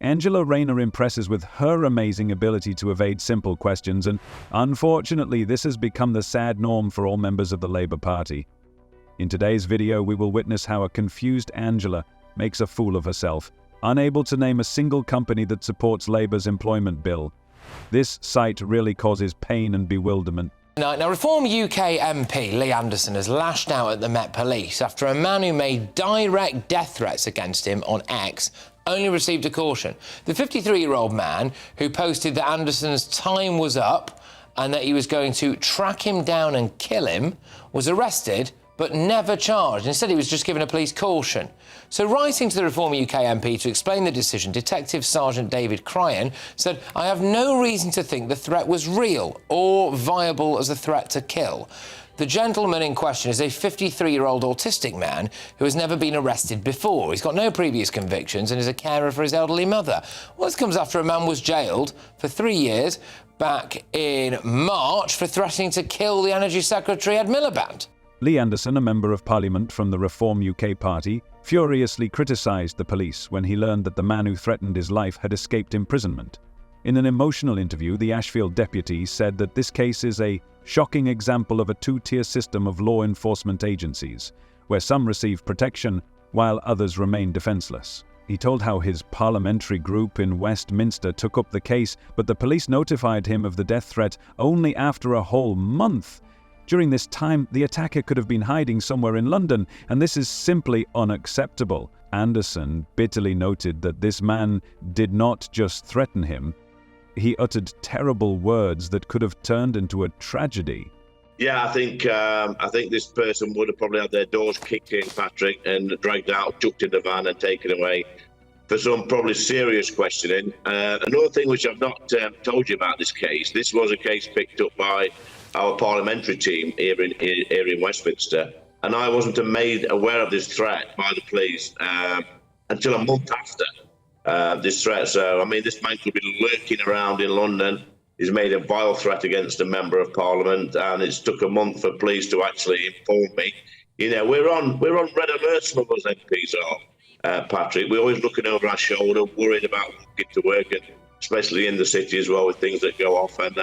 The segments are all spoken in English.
Angela Rayner impresses with her amazing ability to evade simple questions, and unfortunately this has become the sad norm for all members of the Labour Party. In today's video, we will witness how a confused Angela makes a fool of herself, unable to name a single company that supports Labour's employment bill. This sight really causes pain and bewilderment. Now, Reform UK MP Lee Anderson has lashed out at the Met Police after a man who made direct death threats against him on X only received a caution. The 53-year-old man, who posted that Anderson's time was up and that he was going to track him down and kill him, was arrested but never charged. Instead, he was just given a police caution. So, writing to the Reform UK MP to explain the decision, Detective Sergeant David Cryan said, "I have no reason to think the threat was real or viable as a threat to kill. The gentleman in question is a 53-year-old autistic man who has never been arrested before. He's got no previous convictions and is a carer for his elderly mother." Well, this comes after a man was jailed for 3 years back in March for threatening to kill the Energy Secretary Ed Miliband. Lee Anderson, a member of Parliament from the Reform UK party, furiously criticised the police when he learned that the man who threatened his life had escaped imprisonment. In an emotional interview, the Ashfield deputy said that this case is a shocking example of a two-tier system of law enforcement agencies, where some receive protection while others remain defenceless. He told how his parliamentary group in Westminster took up the case, but the police notified him of the death threat only after a whole month. During this time, the attacker could have been hiding somewhere in London, and this is simply unacceptable. Anderson bitterly noted that this man did not just threaten him, he uttered terrible words that could have turned into a tragedy. Yeah, I think this person would have probably had their doors kicked in, Patrick, and dragged out, chucked in the van and taken away for some probably serious questioning. Another thing which I've not told you about this case, this was a case picked up by our parliamentary team here in Westminster, and I wasn't made aware of this threat by the police until a month after this threat. So, I mean, this man could be lurking around in London. He's made a vile threat against a member of Parliament, and it's took a month for police to actually inform me. You know, we're on red alert, some of us MPs are, Patrick. We're always looking over our shoulder, worried about getting to work, and especially in the city as well with things that go off. And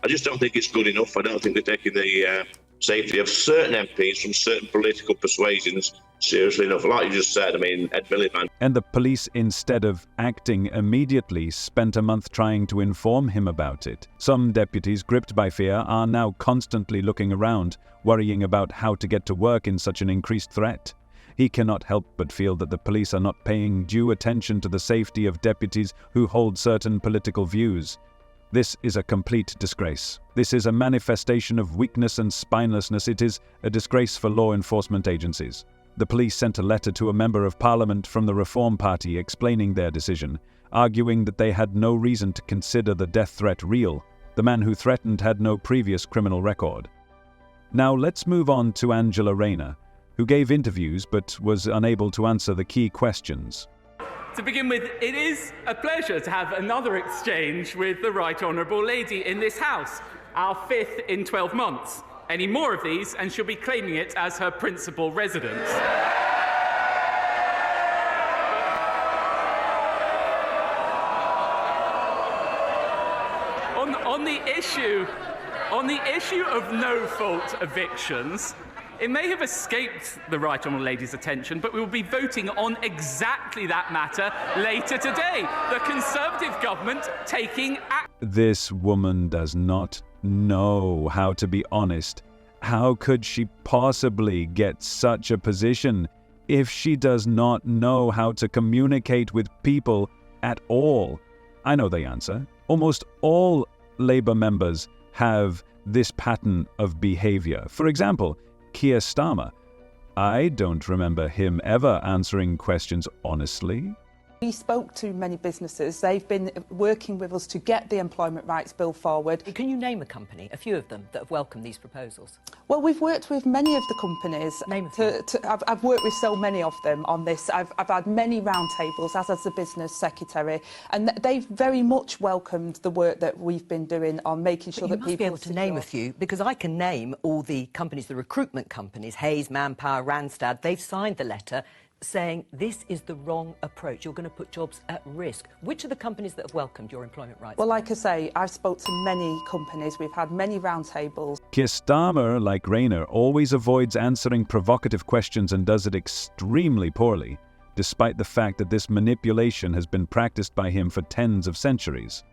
I just don't think it's good enough. I don't think they're taking the safety of certain MPs from certain political persuasions seriously enough. Like you just said, I mean, Ed Miliband. And the police, instead of acting immediately, spent a month trying to inform him about it. Some deputies, gripped by fear, are now constantly looking around, worrying about how to get to work in such an increased threat. He cannot help but feel that the police are not paying due attention to the safety of deputies who hold certain political views. This is a complete disgrace. This is a manifestation of weakness and spinelessness. It is a disgrace for law enforcement agencies. The police sent a letter to a member of Parliament from the Reform Party explaining their decision, arguing that they had no reason to consider the death threat real. The man who threatened had no previous criminal record. Now let's move on to Angela Rayner, who gave interviews but was unable to answer the key questions. To begin with, it is a pleasure to have another exchange with the Right Honourable Lady in this House, our 5th in 12 months. Any more of these and she'll be claiming it as her principal residence. On the issue of no-fault evictions, it may have escaped the Right Honourable Lady's attention, but we will be voting on exactly that matter later today. The Conservative government taking action. This woman does not know how to be honest. How could she possibly get such a position if she does not know how to communicate with people at all? I know the answer. Almost all Labour members have this pattern of behaviour. For example, Keir Starmer. I don't remember him ever answering questions honestly. We spoke to many businesses. They've been working with us to get the Employment Rights Bill forward. Can you name a company, a few of them, that have welcomed these proposals? Well, we've worked with many of the companies. Name a few. I've worked with so many of them on this. I've had many roundtables, as has the business secretary, and they've very much welcomed the work that we've been doing on making sure that people... You must be able to name a few, because I can name all the companies, the recruitment companies, Hayes, Manpower, Randstad. They've signed the letter. saying this is the wrong approach. You're going to put jobs at risk. Which are the companies that have welcomed your employment rights? Well, like I say, I've spoke to many companies. We've had many roundtables. Keir Starmer, like Rayner, always avoids answering provocative questions and does it extremely poorly, despite the fact that this manipulation has been practiced by him for tens of centuries.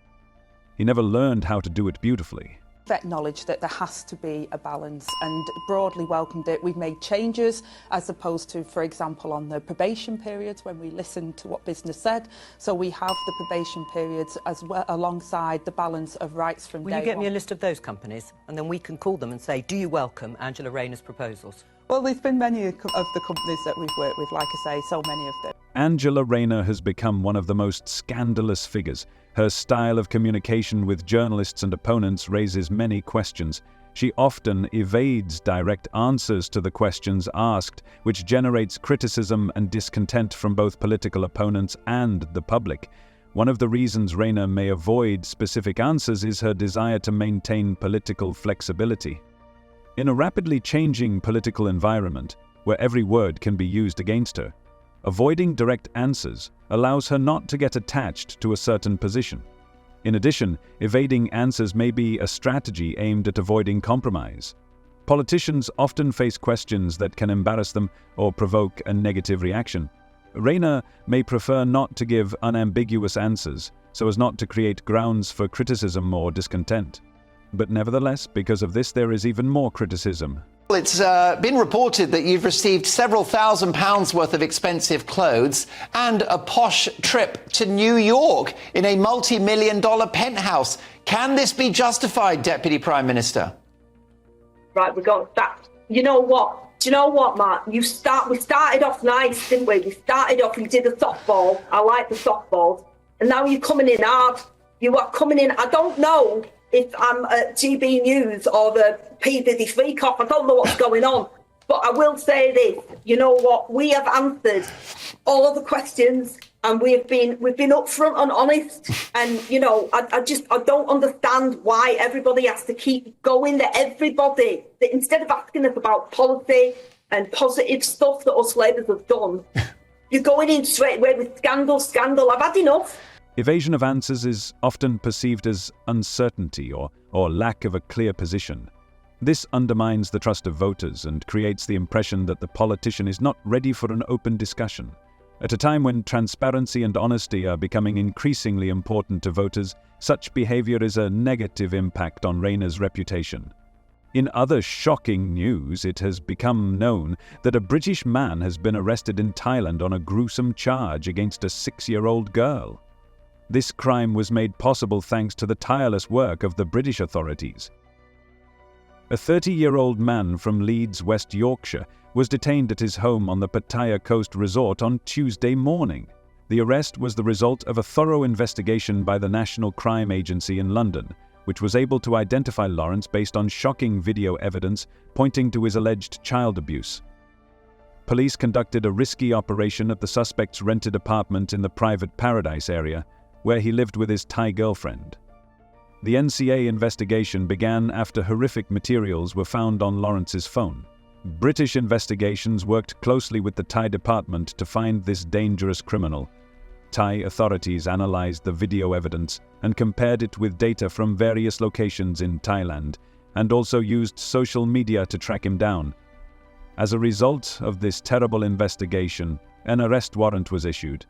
He never learned how to do it beautifully. Acknowledged that there has to be a balance and broadly welcomed it. We've made changes as opposed to, for example, on the probation periods when we listened to what business said. So we have the probation periods as well alongside the balance of rights from day one. Will you get me a list of those companies and then we can call them and say, do you welcome Angela Rayner's proposals? Well, there's been many of the companies that we've worked with, like I say, so many of them. Angela Rayner has become one of the most scandalous figures. Her style of communication with journalists and opponents raises many questions. She often evades direct answers to the questions asked, which generates criticism and discontent from both political opponents and the public. One of the reasons Rayner may avoid specific answers is her desire to maintain political flexibility. In a rapidly changing political environment, where every word can be used against her, avoiding direct answers allows her not to get attached to a certain position. In addition, evading answers may be a strategy aimed at avoiding compromise. Politicians often face questions that can embarrass them or provoke a negative reaction. Rayner may prefer not to give unambiguous answers so as not to create grounds for criticism or discontent. But nevertheless, because of this, there is even more criticism. Well, it's been reported that you've received several £1,000s worth of expensive clothes and a posh trip to New York in a multi-million-dollar penthouse. Can this be justified, Deputy Prime Minister? Right, we got that. You know what? Do you know what, Mark? We started off nice, didn't we? We started off, we did a softball. I like the softballs. And now you're coming in hard. You are coming in. I don't know if I'm at GB News or the P. Diddy Speak Off. I don't know what's going on. But I will say this, you know what? We have answered all of the questions and we've been upfront and honest. And, you know, I don't understand why everybody has to keep going there. Everybody, that instead of asking us about policy and positive stuff that us Labourers have done, you're going in straight away with scandal. I've had enough. Evasion of answers is often perceived as uncertainty or lack of a clear position. This undermines the trust of voters and creates the impression that the politician is not ready for an open discussion. At a time when transparency and honesty are becoming increasingly important to voters, such behavior is a negative impact on Rayner's reputation. In other shocking news, it has become known that a British man has been arrested in Thailand on a gruesome charge against a 6-year-old girl. This crime was made possible thanks to the tireless work of the British authorities. A 30-year-old man from Leeds, West Yorkshire, was detained at his home on the Pattaya Coast Resort on Tuesday morning. The arrest was the result of a thorough investigation by the National Crime Agency in London, which was able to identify Lawrence based on shocking video evidence pointing to his alleged child abuse. Police conducted a risky operation at the suspect's rented apartment in the private Paradise area, where he lived with his Thai girlfriend. The NCA investigation began after horrific materials were found on Lawrence's phone. British investigations worked closely with the Thai department to find this dangerous criminal. Thai authorities analyzed the video evidence and compared it with data from various locations in Thailand, and also used social media to track him down. As a result of this terrible investigation, an arrest warrant was issued.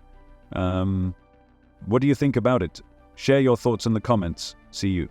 What do you think about it? Share your thoughts in the comments. See you.